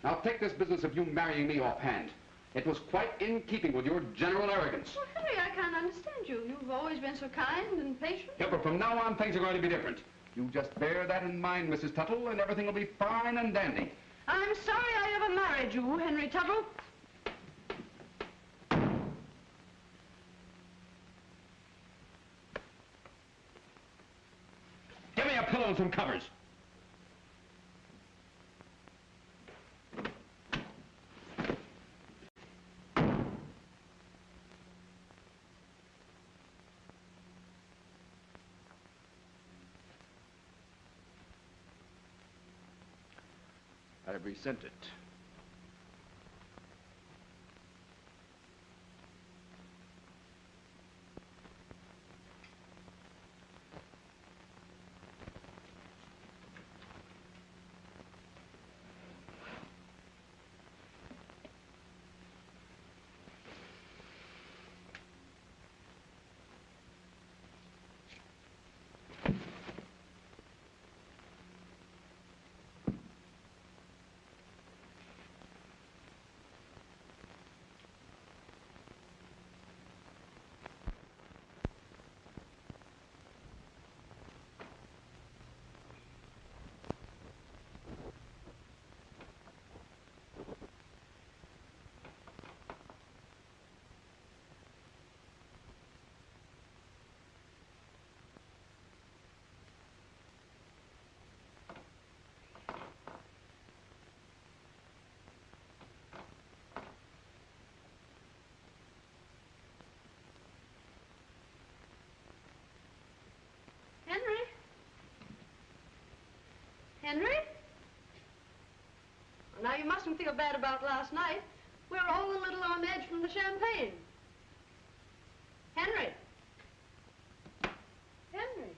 Now take this business of you marrying me offhand. It was quite in keeping with your general arrogance. Well, Henry, I can't understand you. You've always been so kind and patient. Yeah, but from now on, things are going to be different. You just bear that in mind, Mrs. Tuttle, and everything will be fine and dandy. I'm sorry I ever married you, Henry Tuttle. Give me a pillow and some covers. I've resent it. Henry? Well, now, you mustn't feel bad about last night. We're all a little on edge from the champagne. Henry? Henry?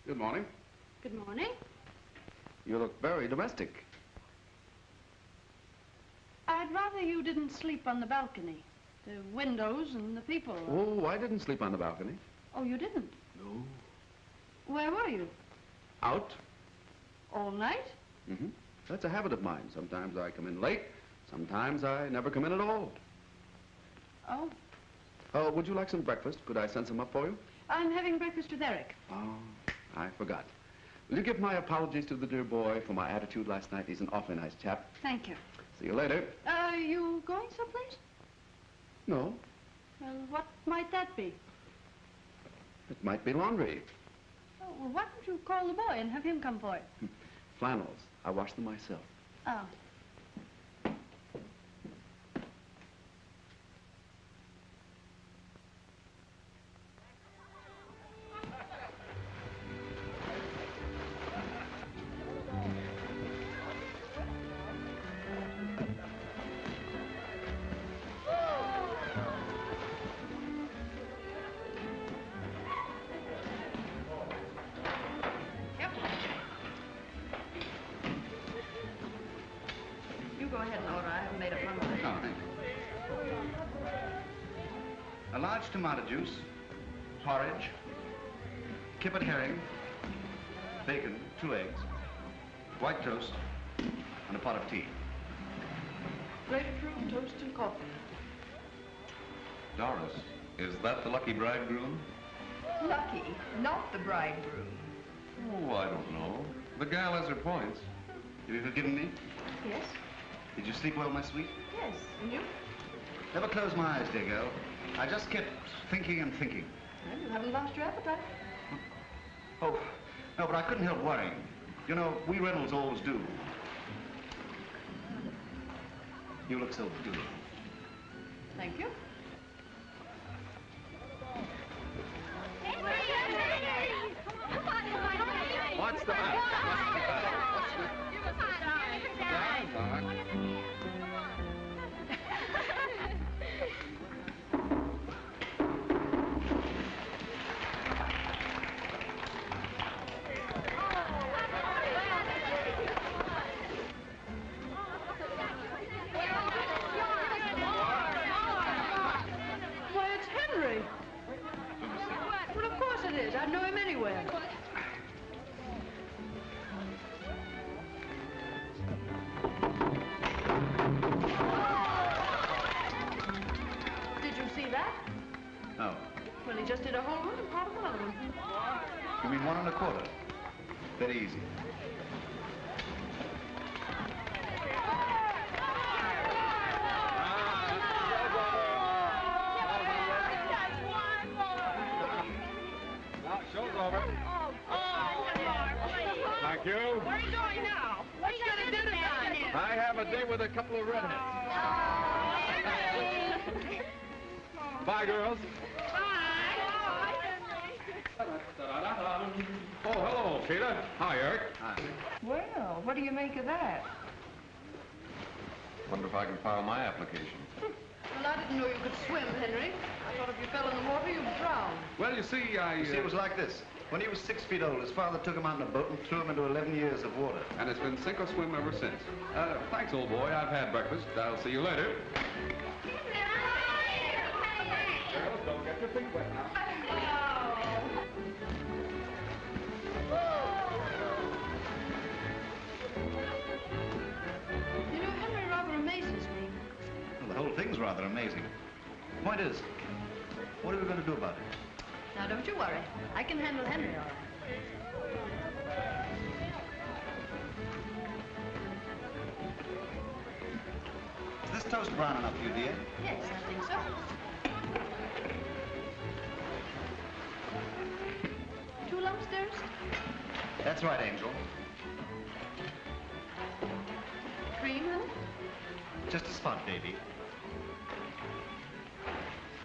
Good morning. Good morning. You look very domestic. I'd rather you didn't sleep on the balcony. The windows and the people. Oh, I didn't sleep on the balcony. Oh, you didn't? No. Where were you? Out. All night? Mm-hmm. That's a habit of mine. Sometimes I come in late. Sometimes I never come in at all. Oh. Would you like some breakfast? Could I send some up for you? I'm having breakfast with Eric. Oh, I forgot. Will you give my apologies to the dear boy for my attitude last night? He's an awfully nice chap. Thank you. See you later. Are you going someplace? No. Well, what might that be? It might be laundry. Oh, well, why don't you call the boy and have him come for it? Flannels. I wash them myself. Oh. Go ahead and order. I haven't made up my mind. Oh, thank you. A large tomato juice, porridge, kippered herring, bacon, 2 eggs, White toast and a pot of tea. Grapefruit, toast, and coffee. Doris, is that the lucky bridegroom? Lucky, not the bridegroom. Oh, I don't know. The gal has her points. Have you forgiven me? Yes? Did you sleep well, my sweet? Yes. And you? Never close my eyes, dear girl. I just kept thinking and thinking. Well, you haven't lost your appetite. Oh, no, but I couldn't help worrying. You know, we Reynolds always do. You look so beautiful. Thank you. What's the matter? Why, it's Henry. Well, of course it is. I'd know him anywhere. Did you see that? No. Well, he just did a whole one and part of another one. You mean 1 1/4? Very easy. Show's over. Thank you. Where are you going now? What are you going to do tonight? I have a date with a couple of redheads. Bye, girls. Oh, hello, Peter. Hi, Eric. Hi. Well, what do you make of that? Wonder if I can file my application. Well, I didn't know you could swim, Henry. I thought if you fell in the water, you'd drown. Well, you see, You see, it was like this. When he was 6 feet old, his father took him out in a boat and threw him into 11 years of water. And it's been sink or swim ever since. Thanks, old boy. I've had breakfast. I'll see you later. Girls, don't get your feet wet now. You know, Henry rather amazes me. Well, the whole thing's rather amazing. Point is, what are we going to do about it? Now, don't you worry. I can handle Henry all right. Is this toast brown enough for you, dear? Yes, I think so. 2 lumps, dearest? That's right, Angel. Cream, honey? Just a spot, baby.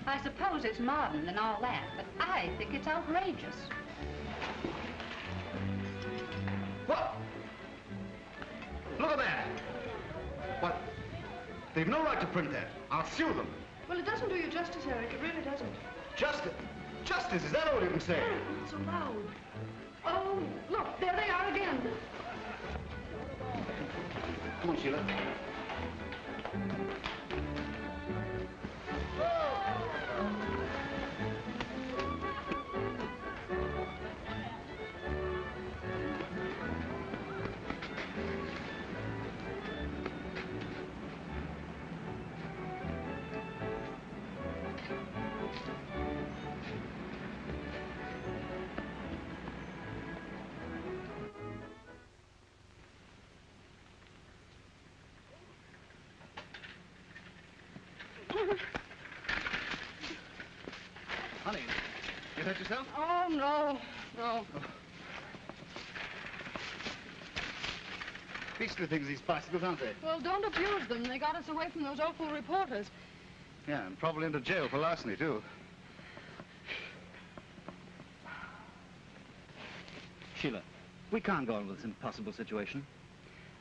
I suppose it's modern and all that, but I think it's outrageous. What? Look at that! What? They've no right to print that. I'll sue them. Well, it doesn't do you justice, Eric. It really doesn't. Justice? Justice, is that all you can say? Not so loud. Oh, look, there they are again. Come on, Sheila. Honey, you hurt yourself? Oh, no, no. Beastly things, these bicycles, aren't they? Well, don't abuse them. They got us away from those awful reporters. Yeah, and probably into jail for larceny, too. Sheila, we can't go on with this impossible situation.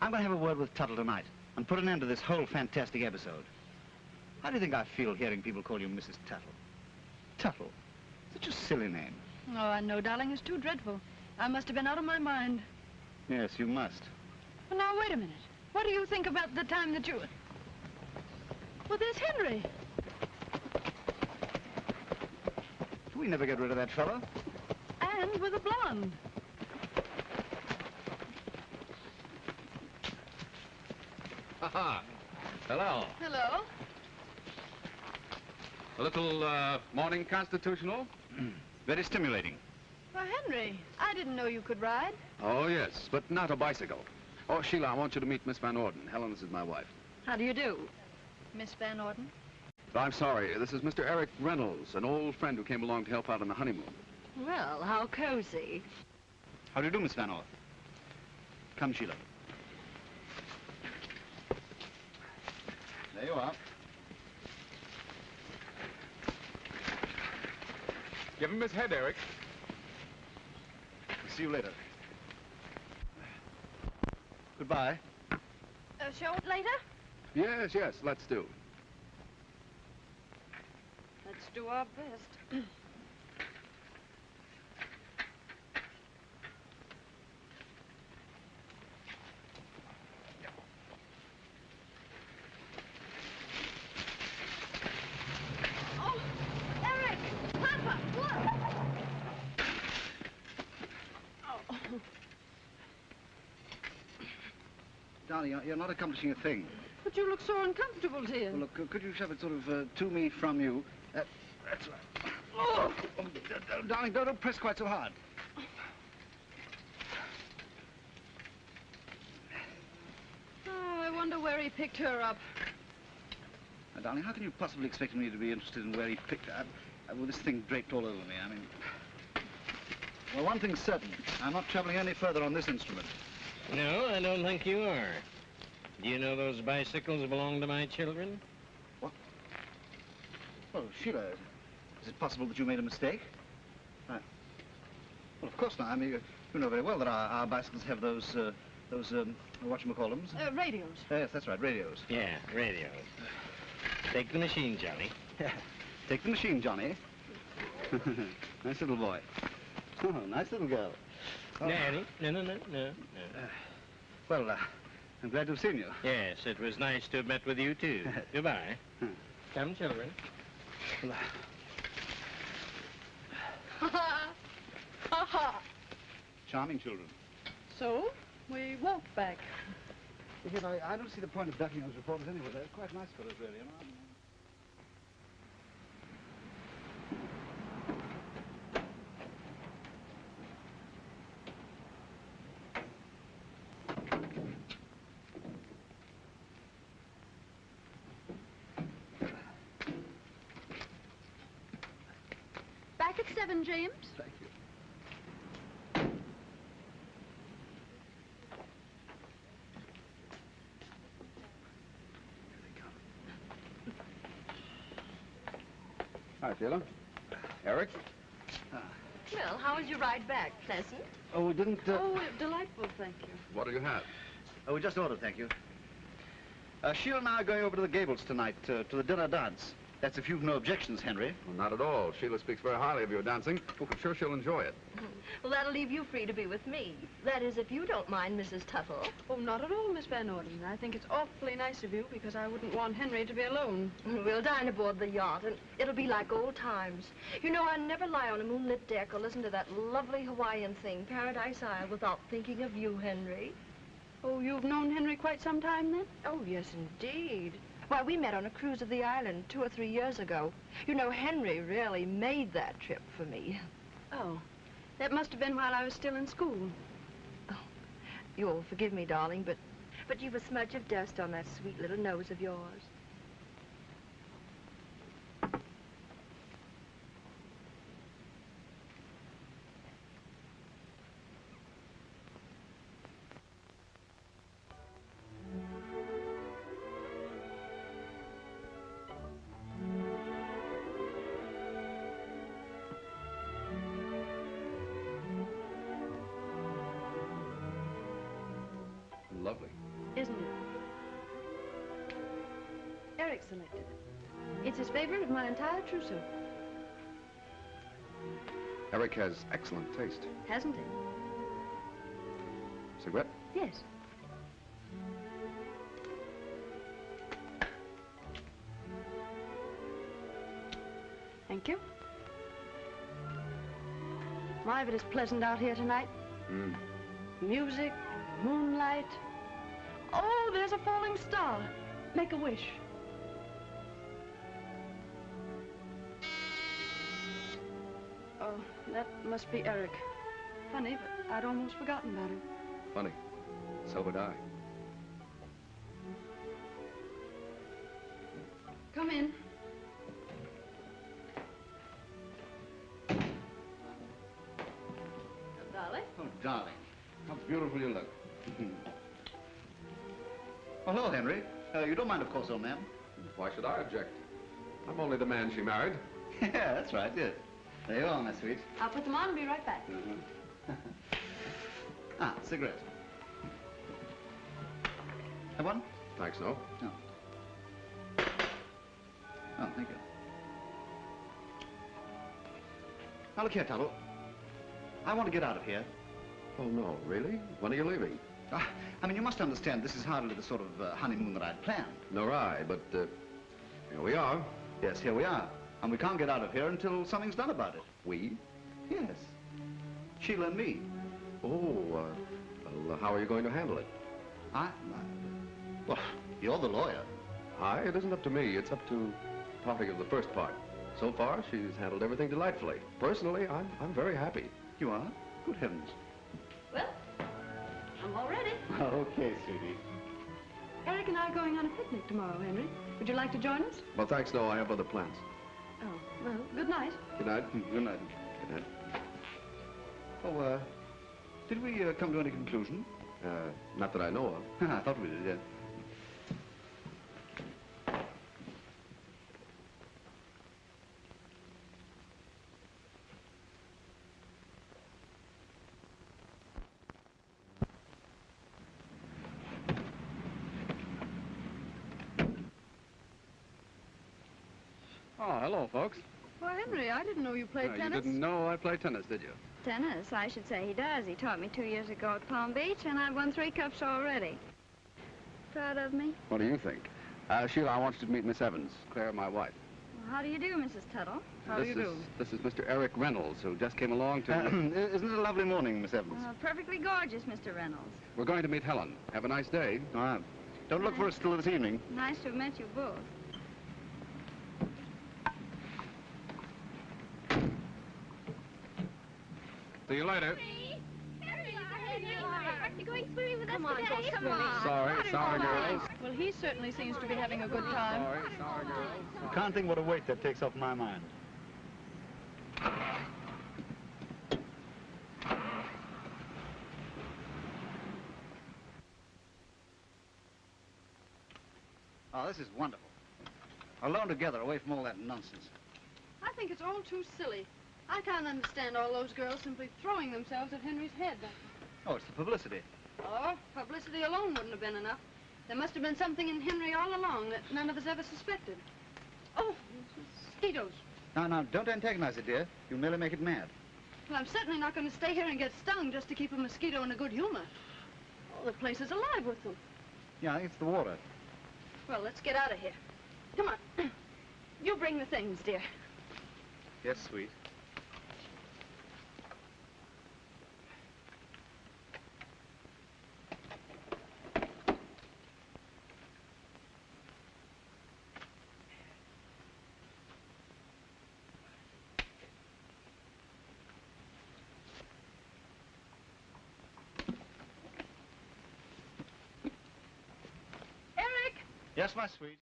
I'm going to have a word with Tuttle tonight and put an end to this whole fantastic episode. How do you think I feel hearing people call you Mrs. Tuttle? Tuttle? Such a silly name. Oh, I know, darling. It's too dreadful. I must have been out of my mind. Yes, you must. Well, now, wait a minute. What do you think about the time that you... Well, there's Henry. We never get rid of that fellow. And with a blonde. Ha-ha. Hello. Hello. A little morning constitutional? Very stimulating. Well, Henry, I didn't know you could ride. Oh, yes, but not a bicycle. Oh, Sheila, I want you to meet Miss Van Orden. Helen, this is my wife. How do you do, Miss Van Orden? I'm sorry, this is Mr. Eric Reynolds, an old friend who came along to help out on the honeymoon. Well, how cozy. How do you do, Miss Van Orden? Come, Sheila. There you are. Give him his head, Eric. See you later. Goodbye. Show it later? Yes, yes, let's do. Let's do our best. Oh, Eric! Papa, look! Oh. Darling, you're not accomplishing a thing. But you look so uncomfortable, dear. Well, look, could you shove it sort of to me, from you? That's right. Oh, darling, don't press quite so hard. Oh, I wonder where he picked her up. Now, darling, how can you possibly expect me to be interested in where he picked her up? Well, this thing draped all over me. I mean... Well, one thing's certain. I'm not traveling any further on this instrument. No, I don't think you are. Do you know those bicycles belong to my children? What? Well, Sheila, is it possible that you made a mistake? Well, of course not. I mean, you know very well that our bicycles have those whatchamacallums? Radios. Yes, that's right, radios. Yeah, radios. Take the machine, Johnny. Take the machine, Johnny. Nice little boy. Oh, nice little girl. Oh. Daddy, no. Well, I'm glad to have seen you. Yes, it was nice to have met with you, too. Goodbye. Come, children. Charming children. So, we walked back. Yet I don't see the point of ducking those reporters anyway. They're quite nice fellows, really, you know? Back at 7, James. Thank you. Hi, Sheila. Eric? Well, how was your ride back? Pleasant? Oh, we didn't... Oh, delightful, thank you. What do you have? Oh, we just ordered, thank you. Sheila and I are going over to the Gables tonight, to the dinner dance. That's if you've no objections, Henry. Well, not at all. Sheila speaks very highly of your dancing. Oh, I'm sure she'll enjoy it. Well, that'll leave you free to be with me. That is, if you don't mind, Mrs. Tuttle. Oh, not at all, Miss Van Orden. I think it's awfully nice of you because I wouldn't want Henry to be alone. We'll dine aboard the yacht, and it'll be like old times. You know, I never lie on a moonlit deck or listen to that lovely Hawaiian thing, Paradise Isle, without thinking of you, Henry. Oh, you've known Henry quite some time, then? Oh, yes, indeed. Why, we met on a cruise of the island 2 or 3 years ago. You know, Henry really made that trip for me. Oh, that must have been while I was still in school. Oh, you'll forgive me, darling, but you've a smudge of dust on that sweet little nose of yours. Lovely. Isn't it? Eric selected it. It's his favorite of my entire trousseau. Eric has excellent taste. Hasn't he? Cigarette? Yes. Thank you. My, but it's pleasant out here tonight. Mm. Music, moonlight. Oh, there's a falling star. Make a wish. Oh, that must be Eric. Funny, but I'd almost forgotten about him. Funny. So would I. Come in. Darling? Oh, darling. How beautiful you look. Oh, hello, Henry. You don't mind, of course, old man. Why should I object? I'm only the man she married. Yeah, that's right, yes. There you are, my sweet. I'll put them on and be right back. Ah, cigarette. Have one? Thanks, no. No. Oh, thank you. Now, look here, Tuttle. I want to get out of here. Oh, no, really? When are you leaving? I mean, you must understand, this is hardly the sort of honeymoon that I'd planned. Nor I, but here we are. Yes, here we are. And we can't get out of here until something's done about it. We? Yes. Sheila and me. Oh, well, how are you going to handle it? Well, you're the lawyer. It isn't up to me. It's up to party of the first part. So far, she's handled everything delightfully. Personally, I'm very happy. You are? Good heavens. Well, I'm all ready. Okay, sweetie. Eric and I are going on a picnic tomorrow, Henry. Would you like to join us? Well, thanks, no. I have other plans. Oh, well, good night. Good night. Good night. Good night. Oh, did we come to any conclusion? Not that I know of. I thought we did, yeah. Oh, hello, folks. Well, Henry, I didn't know you played You tennis. didn't know I play tennis, did you? Tennis, I should say he does. He taught me 2 years ago at Palm Beach, and I've won 3 cups already. Proud of me? What do you think? Sheila, I want you to meet Miss Evans, Claire, my wife. Well, how do you do, Mrs. Tuttle? How do you do? This is Mr. Eric Reynolds, who just came along to... Isn't it a lovely morning, Miss Evans? Perfectly gorgeous, Mr. Reynolds. We're going to meet Helen. Have a nice day. Don't look for us till this evening. Nice to have met you both. See you later. Aren't you going swimming with us today? Come on. Sorry, girls. Well, he certainly seems to be having a good time. Sorry, girls. You can't think what a weight that takes off my mind. Oh, this is wonderful. Alone together, away from all that nonsense. I think it's all too silly. I can't understand all those girls simply throwing themselves at Henry's head. Oh, it's the publicity. Oh, publicity alone wouldn't have been enough. There must have been something in Henry all along that none of us ever suspected. Oh, mosquitoes. Now, don't antagonize it, dear. You'll merely make it mad. Well, I'm certainly not going to stay here and get stung just to keep a mosquito in a good humor. Oh, the place is alive with them. Yeah, I think it's the water. Well, let's get out of here. Come on. You bring the things, dear. Yes, sweet. Eric! Yes, my sweet.